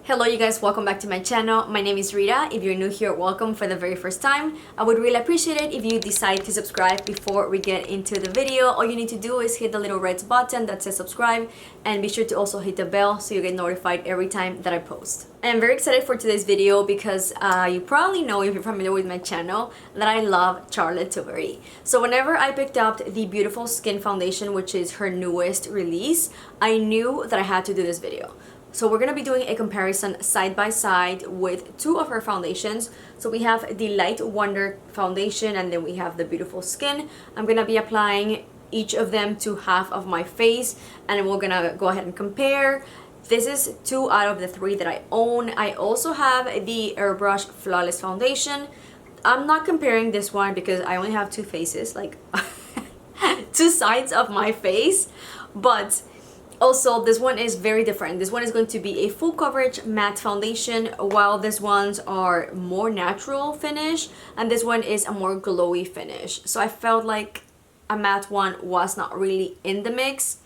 Hello you guys, welcome back to my channel. My name is Rita. If you're new here, welcome for the very first time. I would really appreciate it if you decide to subscribe before we get into the video. All you need to do is hit the little red button that says subscribe and be sure to also hit the bell so you get notified every time that I post. I'm very excited for today's video because you probably know, if you're familiar with my channel, that I love Charlotte Tilbury. So whenever I picked up the Beautiful Skin Foundation, which is her newest release, I knew that I had to do this video. So we're going to be doing a comparison side by side with two of her foundations. So we have the Light Wonder foundation and then we have the Beautiful Skin. I'm going to be applying each of them to half of my face and we're going to go ahead and compare. This is 2 out of the 3 that I own. I also have the Airbrush Flawless Foundation. I'm not comparing this one because I only have 2 faces, like 2 sides of my face, but also, this one is very different. This one is going to be a full coverage matte foundation, while these ones are more natural finish, and this one is a more glowy finish. So I felt like a matte one was not really in the mix.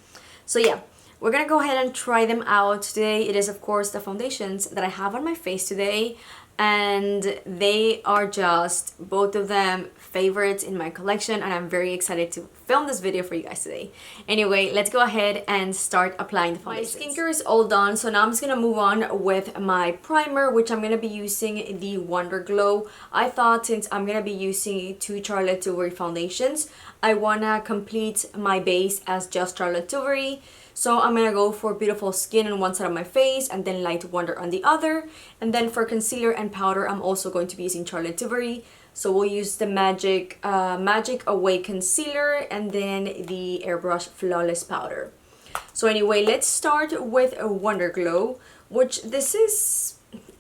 So yeah, we're gonna go ahead and try them out today. It is, of course, the foundations that I have on my face today, and they are just, both of them, favorites in my collection, and I'm very excited to film this video for you guys today. Anyway, let's go ahead and start applying the foundation. My skincare is all done, so now I'm just gonna move on with my primer, which I'm gonna be using the Wonder Glow. I thought, since I'm gonna be using 2 Charlotte Tilbury foundations, I wanna complete my base as just Charlotte Tilbury. So I'm gonna go for Beautiful Skin on one side of my face and then Light Wonder on the other. And then for concealer and powder, I'm also going to be using Charlotte Tilbury. So we'll use the Magic Away Concealer and then the Airbrush Flawless Powder. So anyway, let's start with a Wonder Glow, which this is,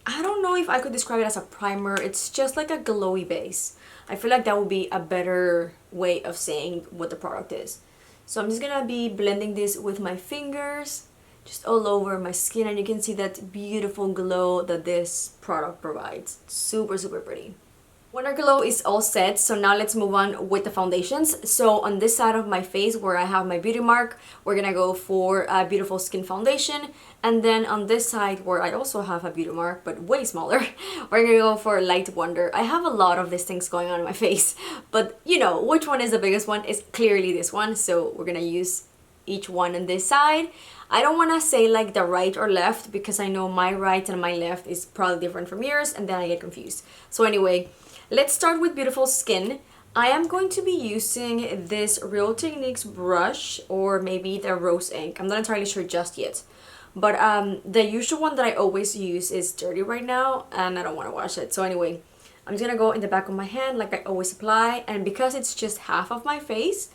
I don't know if I could describe it as a primer. It's just like a glowy base. I feel like that would be a better way of saying what the product is. So I'm just gonna be blending this with my fingers, just all over my skin, and you can see that beautiful glow that this product provides. Super, super pretty. Wonder Glow is all set, so now let's move on with the foundations. So on this side of my face where I have my beauty mark, we're gonna go for a Beautiful Skin foundation, and then on this side where I also have a beauty mark but way smaller, we're gonna go for Light Wonder. I have a lot of these things going on in my face, but you know which one is the biggest one is clearly this one, so we're gonna use each one on this side. I don't want to say like the right or left because I know my right and my left is probably different from yours and then I get confused. So anyway, let's start with Beautiful Skin. I am going to be using this Real Techniques brush or maybe the Rose Ink. I'm not entirely sure just yet. But the usual one that I always use is dirty right now and I don't want to wash it. So anyway, I'm just going to go in the back of my hand like I always apply. And because it's just half of my face,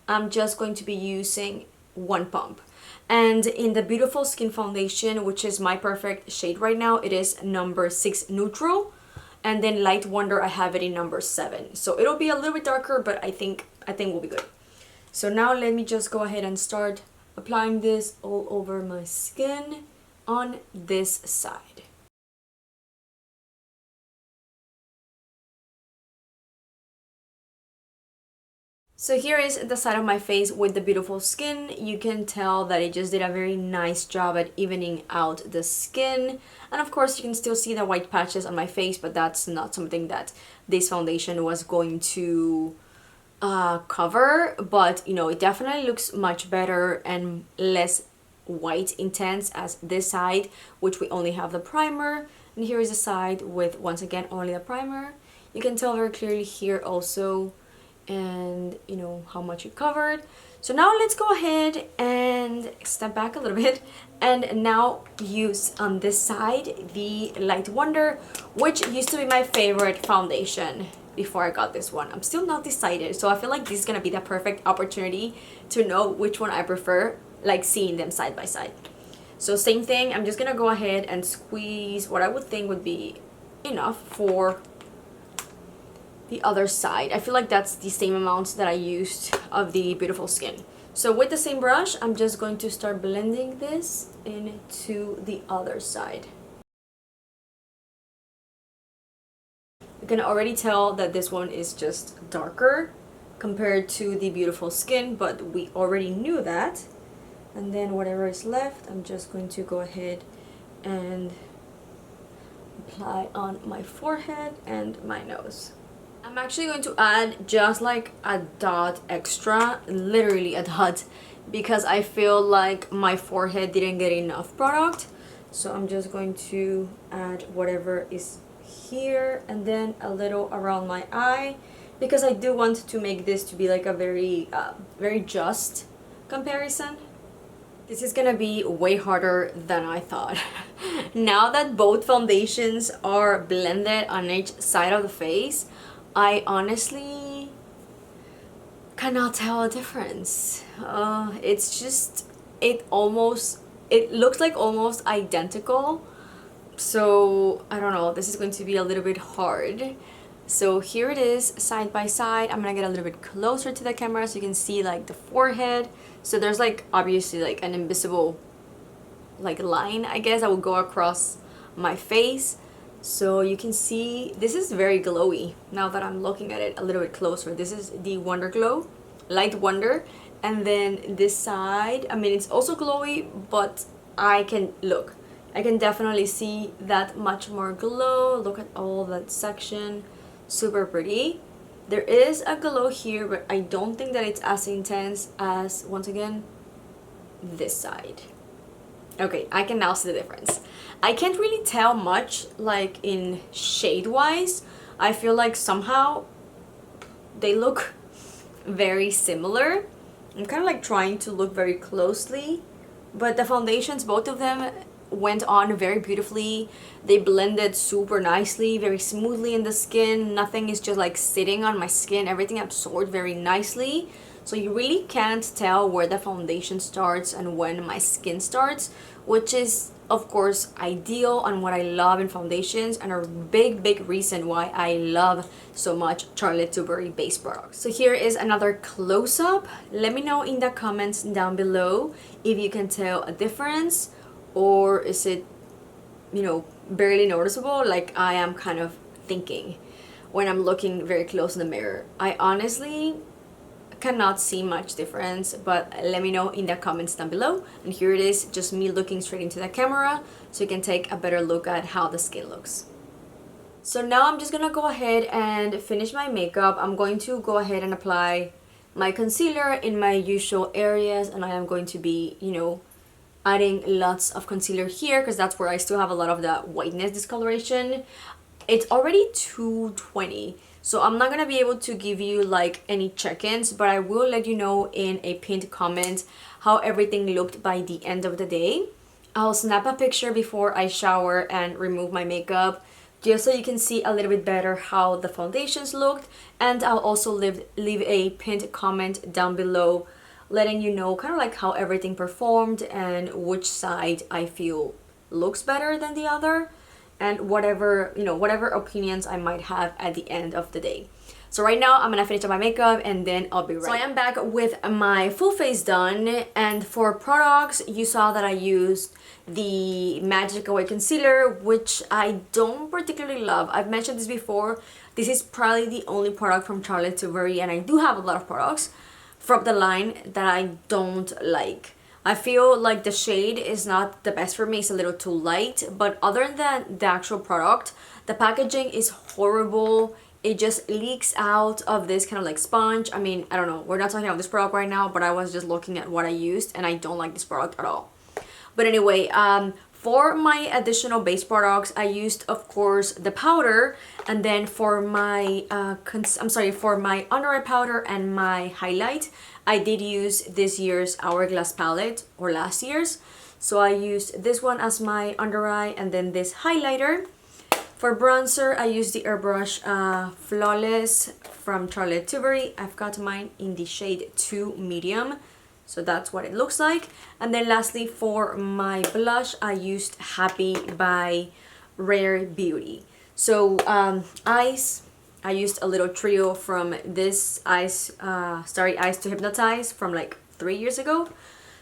I'm just going to be using 1 pump. And in the Beautiful Skin foundation, which is my perfect shade right now, it is number 6 Neutral. And then Light Wonder, I have it in number 7. So it'll be a little bit darker, but I think we'll be good. So now let me just go ahead and start applying this all over my skin on this side. So here is the side of my face with the Beautiful Skin. You can tell that it just did a very nice job at evening out the skin. And of course you can still see the white patches on my face, but that's not something that this foundation was going to cover. But you know, it definitely looks much better and less white intense as this side, which we only have the primer. And here is the side with, once again, only the primer. You can tell very clearly here also, and you know how much it covered. So now let's go ahead and step back a little bit and now use on this side the Light Wonder, which used to be my favorite foundation before I got this one. I'm still not decided, so I feel like this is gonna be the perfect opportunity to know which one I prefer, like seeing them side by side. So same thing, I'm just gonna go ahead and squeeze what I would think would be enough for the other side. I feel like that's the same amount that I used of the Beautiful Skin. So with the same brush, I'm just going to start blending this into the other side. You can already tell that this one is just darker compared to the Beautiful Skin, but we already knew that. And then whatever is left, I'm just going to go ahead and apply on my forehead and my nose. I'm actually going to add just like a dot extra, literally a dot, because I feel like my forehead didn't get enough product. So I'm just going to add whatever is here and then a little around my eye, because I do want to make this to be like a very just comparison. This is gonna be way harder than I thought. Now that both foundations are blended on each side of the face, I honestly cannot tell a difference. It's just, it looks like almost identical. So I don't know, this is going to be a little bit hard. So here it is side by side. I'm gonna get a little bit closer to the camera so you can see like the forehead. So there's like obviously like an invisible like line, I guess, that will go across my face. So you can see this is very glowy now that I'm looking at it a little bit closer. This is the Wonder Glow, Light Wonder. And then this side, I mean, it's also glowy, but I can definitely see that much more glow. Look at all that section, super pretty. There is a glow here, but I don't think that it's as intense as, once again, this side. Okay, I can now see the difference. I can't really tell much like in shade wise. I feel like somehow they look very similar. I'm kind of like trying to look very closely, but the foundations, both of them went on very beautifully. They blended super nicely, very smoothly in the skin. Nothing is just like sitting on my skin. Everything absorbed very nicely. So you really can't tell where the foundation starts and when my skin starts, which is of course ideal and what I love in foundations, and a big reason why I love so much Charlotte Tilbury base products. So here is another close-up. Let me know in the comments down below if you can tell a difference, or is it, you know, barely noticeable like I am kind of thinking when I'm looking very close in the mirror. I honestly cannot see much difference, but let me know in the comments down below. And here it is, just me looking straight into the camera so you can take a better look at how the skin looks. So now I'm just gonna go ahead and finish my makeup. I'm going to go ahead and apply my concealer in my usual areas, and I am going to be, you know, adding lots of concealer here because that's where I still have a lot of the whiteness discoloration. It's already 2:20, so I'm not gonna be able to give you like any check-ins, but I will let you know in a pinned comment how everything looked by the end of the day. I'll snap a picture before I shower and remove my makeup, just so you can see a little bit better how the foundations looked, and I'll also leave a pinned comment down below letting you know kind of like how everything performed and which side I feel looks better than the other, and whatever, you know, whatever opinions I might have at the end of the day. So right now I'm gonna finish up my makeup and then I'll be right. So I am back with my full face done, and for products you saw that I used the Magic Away concealer, which I don't particularly love. I've mentioned this before. This is probably the only product from Charlotte Tilbury, and I do have a lot of products from the line that I don't like. I feel like the shade is not the best for me. It's a little too light, but other than the actual product, the packaging is horrible. It just leaks out of this kind of like sponge. I mean, I don't know, we're not talking about this product right now, but I was just looking at what I used and I don't like this product at all. But anyway, for my additional base products, I used, of course, the powder, and then for my for my under eye powder and my highlight, I did use this year's Hourglass palette, or last year's. So I used this one as my under eye, and then this highlighter. For bronzer, I used the Airbrush Flawless from Charlotte Tilbury. I've got mine in the shade 2 medium. So that's what it looks like. And then lastly, for my blush, I used Happy by Rare Beauty. So eyes, I used a little trio from this Starry Eyes to Hypnotize from like 3 years ago.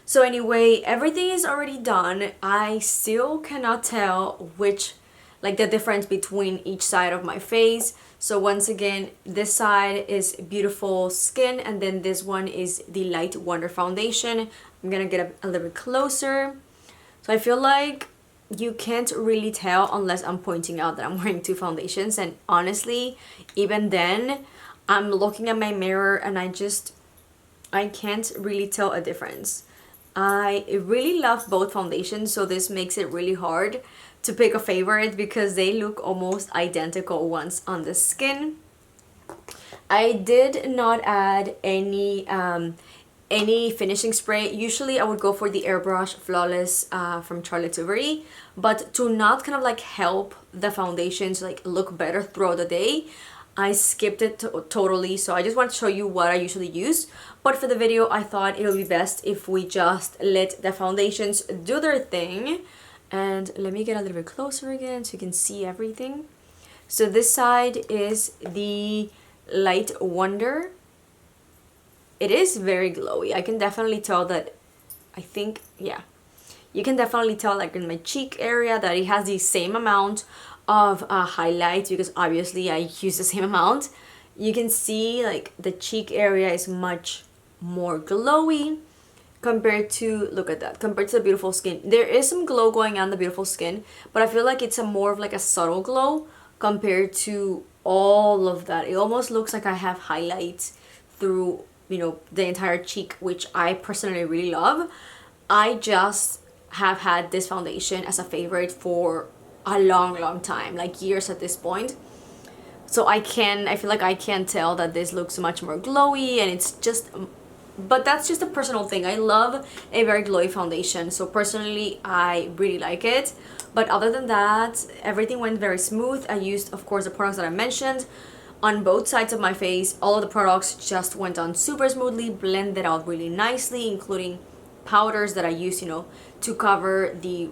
So anyway, everything is already done. I still cannot tell which, like the difference between each side of my face. So once again, this side is Beautiful Skin, and then this one is the Light Wonder foundation. I'm gonna get a little bit closer. So I feel like you can't really tell unless I'm pointing out that I'm wearing two foundations. And honestly, even then, I'm looking at my mirror and I can't really tell a difference. I really love both foundations, so this makes it really hard to pick a favorite because they look almost identical once on the skin. I did not add any finishing spray. Usually I would go for the Airbrush Flawless from Tilbury, but to not kind of like help the foundations like look better throughout the day, I skipped it totally. So I just want to show you what I usually use, but for the video I thought it would be best if we just let the foundations do their thing. And let me get a little bit closer again so you can see everything. So this side is the Light Wonder. It is very glowy. I can definitely tell that, I think, yeah, you can definitely tell like in my cheek area that it has the same amount of highlight, because obviously I use the same amount. You can see like the cheek area is much more glowy compared to, look at that, compared to the beautiful skin. There is some glow going on the beautiful skin, but I feel like it's a more of like a subtle glow compared to all of that. It almost looks like I have highlights through, you know, the entire cheek, which I personally really love. I just have had this foundation as a favorite for a long time, like years at this point. So I feel like I can tell that this looks much more glowy, and it's just, but that's just a personal thing. I love a very glowy foundation, so personally I really like it. But other than that, everything went very smooth. I used, of course, the products that I mentioned on both sides of my face. All of the products just went on super smoothly, blended out really nicely, including powders that I used, you know, to cover the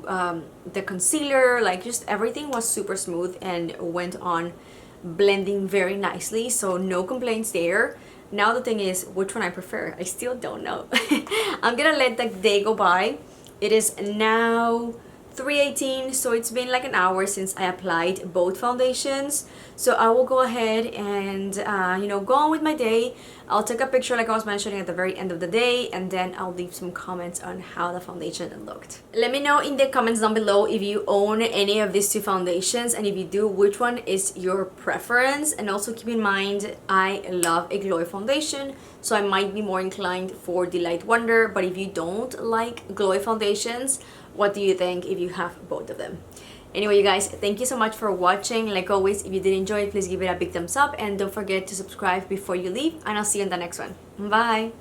concealer. Like, just everything was super smooth and went on blending very nicely, so no complaints there. Now the thing is, which one I prefer? I still don't know. I'm gonna let the day go by. It is now 3:18, so it's been like an hour since I applied both foundations. So I will go ahead and you know, go on with my day. I'll take a picture like I was mentioning at the very end of the day, and then I'll leave some comments on how the foundation looked. Let me know in the comments down below if you own any of these two foundations, and if you do, which one is your preference. And also keep in mind, I love a glowy foundation, so I might be more inclined for the Light Wonder. But if you don't like glowy foundations, what do you think if you have both of them? Anyway, you guys, thank you so much for watching. Like always, if you did enjoy it, please give it a big thumbs up, and don't forget to subscribe before you leave, and I'll see you in the next one. Bye!